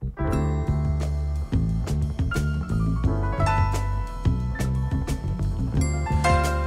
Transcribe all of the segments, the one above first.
You're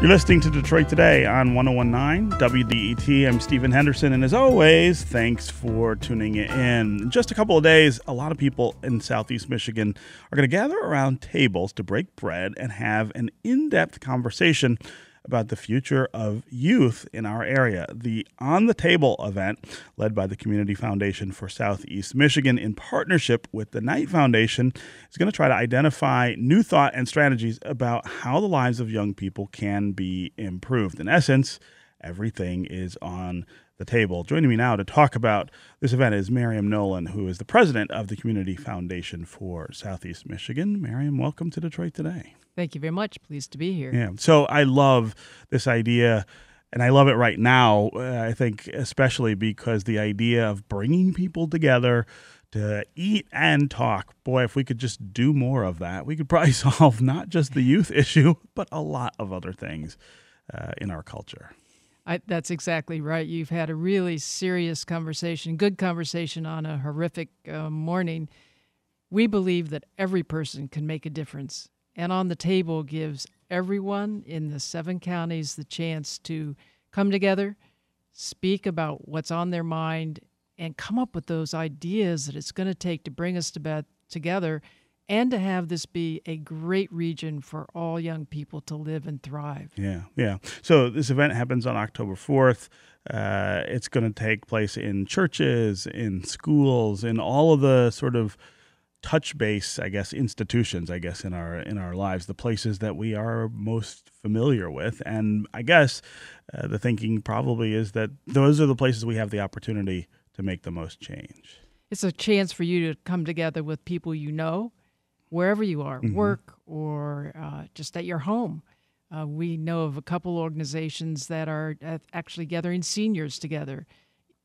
listening to Detroit Today on 101.9 WDET. I'm Stephen Henderson, and as always, thanks for tuning in. In just a couple of days, a lot of people in Southeast Michigan are going to gather around tables to break bread and have an in-depth conversation about the future of youth in our area. The On the Table event, led by the Community Foundation for Southeast Michigan in partnership with the Knight Foundation, is going to try to identify new thought and strategies about how the lives of young people can be improved. In essence, everything is on the table. Joining me now to talk about this event is Miriam Nolan, who is the president of the Community Foundation for Southeast Michigan. Miriam, welcome to Detroit Today. Thank you very much. Pleased to be here. Yeah. So I love this idea, and I love it right now, I think, especially because the idea of bringing people together to eat and talk. Boy, if we could just do more of that, we could probably solve not just the youth issue, but a lot of other things in our culture. That's exactly right. You've had a really serious conversation, good conversation on a horrific morning. We believe that every person can make a difference. And On the Table gives everyone in the 7 counties the chance to come together, speak about what's on their mind, and come up with those ideas that it's going to take to bring us together and to have this be a great region for all young people to live and thrive. Yeah. So this event happens on October 4th. It's going to take place in churches, in schools, in all of the sort of touch base, institutions, in our lives, the places that we are most familiar with. And I guess the thinking probably is that those are the places we have the opportunity to make the most change. It's a chance for you to come together with people you know, wherever you are, work or just at your home. We know of a couple organizations that are actually gathering seniors together.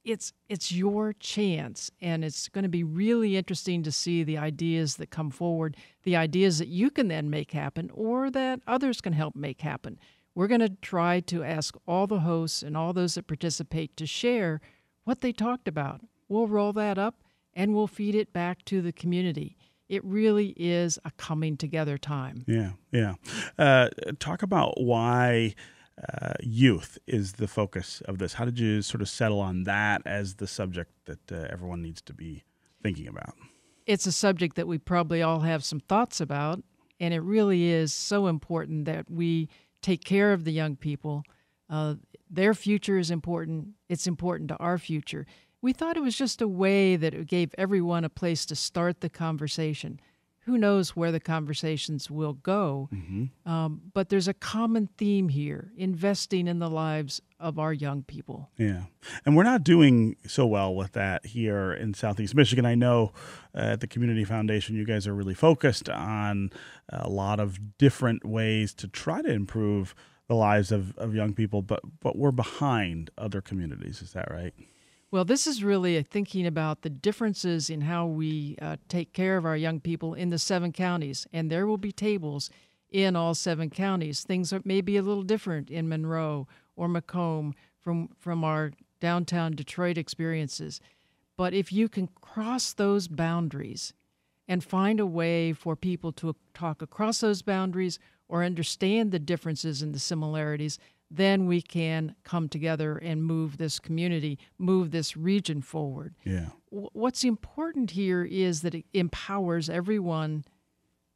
It's your chance, and it's going to be really interesting to see the ideas that come forward, the ideas that you can then make happen or that others can help make happen. We're going to try to ask all the hosts and all those that participate to share what they talked about. We'll roll that up, and we'll feed it back to the community. It really is a coming together time. Yeah. Talk about why youth is the focus of this. How did you sort of settle on that as the subject that everyone needs to be thinking about? It's a subject that we probably all have some thoughts about, and it really is so important that we take care of the young people. Their future is important. It's important to our future. We thought it was just a way that it gave everyone a place to start the conversation. Who knows where the conversations will go, but there's a common theme here, investing in the lives of our young people. Yeah, and we're not doing so well with that here in Southeast Michigan. I know at the Community Foundation, you guys are really focused on a lot of different ways to try to improve the lives of young people, but we're behind other communities. Is that right? Well, this is really thinking about the differences in how we take care of our young people in the 7 counties. And there will be tables in all 7 counties. Things that may be a little different in Monroe or Macomb from our downtown Detroit experiences. But if you can cross those boundaries and find a way for people to talk across those boundaries or understand the differences and the similarities, then we can come together and move this community, move this region forward. Yeah. What's important here is that it empowers everyone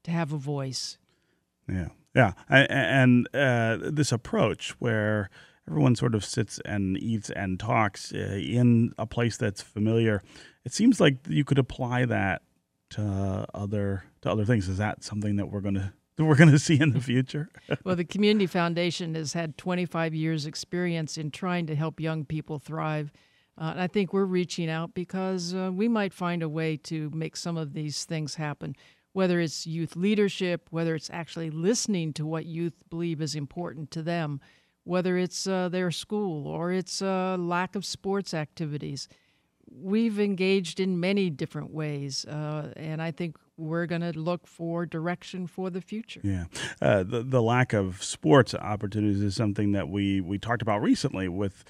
to have a voice. Yeah. And this approach where everyone sort of sits and eats and talks in a place that's familiar, it seems like you could apply that to other things. Is that something that we're going to see in the future? Well, the Community Foundation has had 25 years experience in trying to help young people thrive. And I think we're reaching out because we might find a way to make some of these things happen, whether it's youth leadership, whether it's actually listening to what youth believe is important to them, whether it's their school or it's lack of sports activities. we've engaged in many different ways, and I think we're going to look for direction for the future. Yeah. The lack of sports opportunities is something that we talked about recently with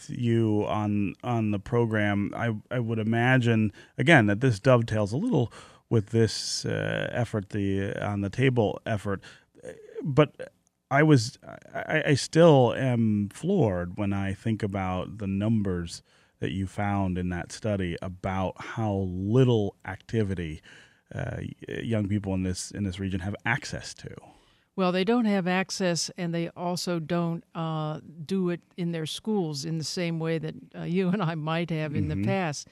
you on the program. I would imagine, again, that this dovetails a little with this effort, the on the table effort, but I still am floored when I think about the numbers that you found in that study about how little activity young people in this region have access to. Well, they don't have access, and they also don't do it in their schools in the same way that you and I might have in the past.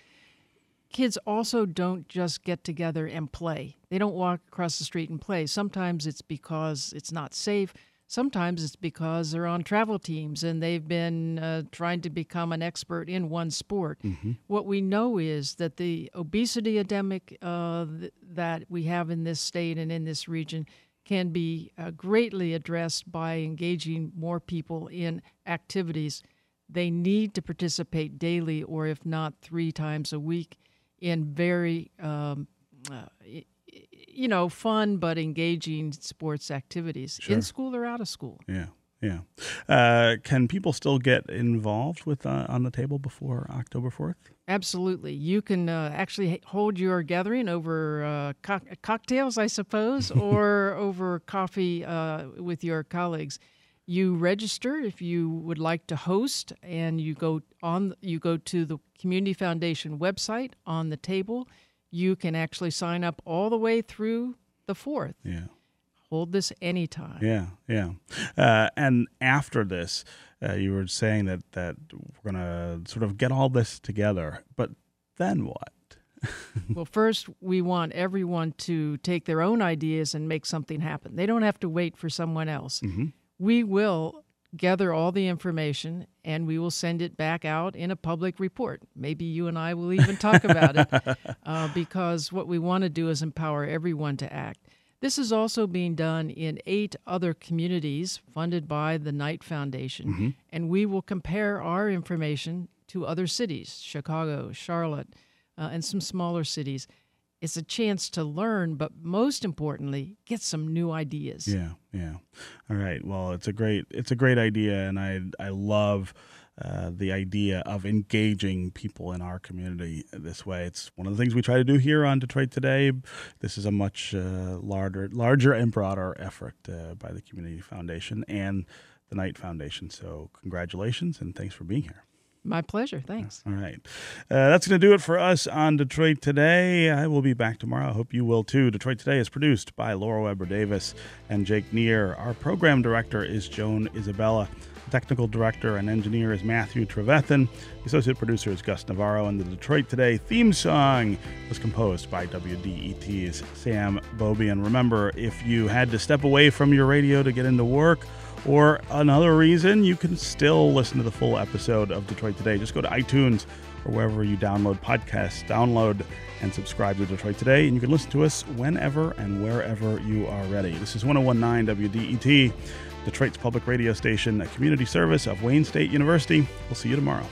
Kids also don't just get together and play. They don't walk across the street and play. Sometimes it's because it's not safe. Sometimes it's because they're on travel teams and they've been trying to become an expert in one sport. What we know is that the obesity epidemic that we have in this state and in this region can be greatly addressed by engaging more people in activities. They need to participate daily, or if not 3 times a week, in very fun but engaging sports activities, in school or out of school. Yeah. Can people still get involved with On the Table before October 4th? Absolutely. You can actually hold your gathering over cocktails, I suppose, or over coffee with your colleagues. You register if you would like to host, and you go to the Community Foundation website, On the Table. You can actually sign up all the way through the 4th. Yeah. Hold this anytime. Yeah. And after this, you were saying that we're going to sort of get all this together, but then what? Well, first, we want everyone to take their own ideas and make something happen. They don't have to wait for someone else. We will gather all the information, and we will send it back out in a public report. Maybe you and I will even talk about it, because what we want to do is empower everyone to act. This is also being done in 8 other communities funded by the Knight Foundation, and we will compare our information to other cities, Chicago, Charlotte, and some smaller cities. It's a chance to learn, but most importantly, get some new ideas. Yeah. All right. Well, it's a great idea, and I love the idea of engaging people in our community this way. It's one of the things we try to do here on Detroit Today. This is a much larger and broader effort by the Community Foundation and the Knight Foundation. So congratulations, and thanks for being here. My pleasure. Thanks. All right. That's going to do it for us on Detroit Today. I will be back tomorrow. I hope you will too. Detroit Today is produced by Laura Weber Davis and Jake Neer. Our program director is Joan Isabella. The technical director and engineer is Matthew Trevethan. The associate producer is Gus Navarro. And the Detroit Today theme song was composed by WDET's Sam Bobie. And remember, if you had to step away from your radio to get into work, or another reason, you can still listen to the full episode of Detroit Today. Just go to iTunes or wherever you download podcasts. Download and subscribe to Detroit Today, and you can listen to us whenever and wherever you are ready. This is 101.9 WDET, Detroit's public radio station, a community service of Wayne State University. We'll see you tomorrow.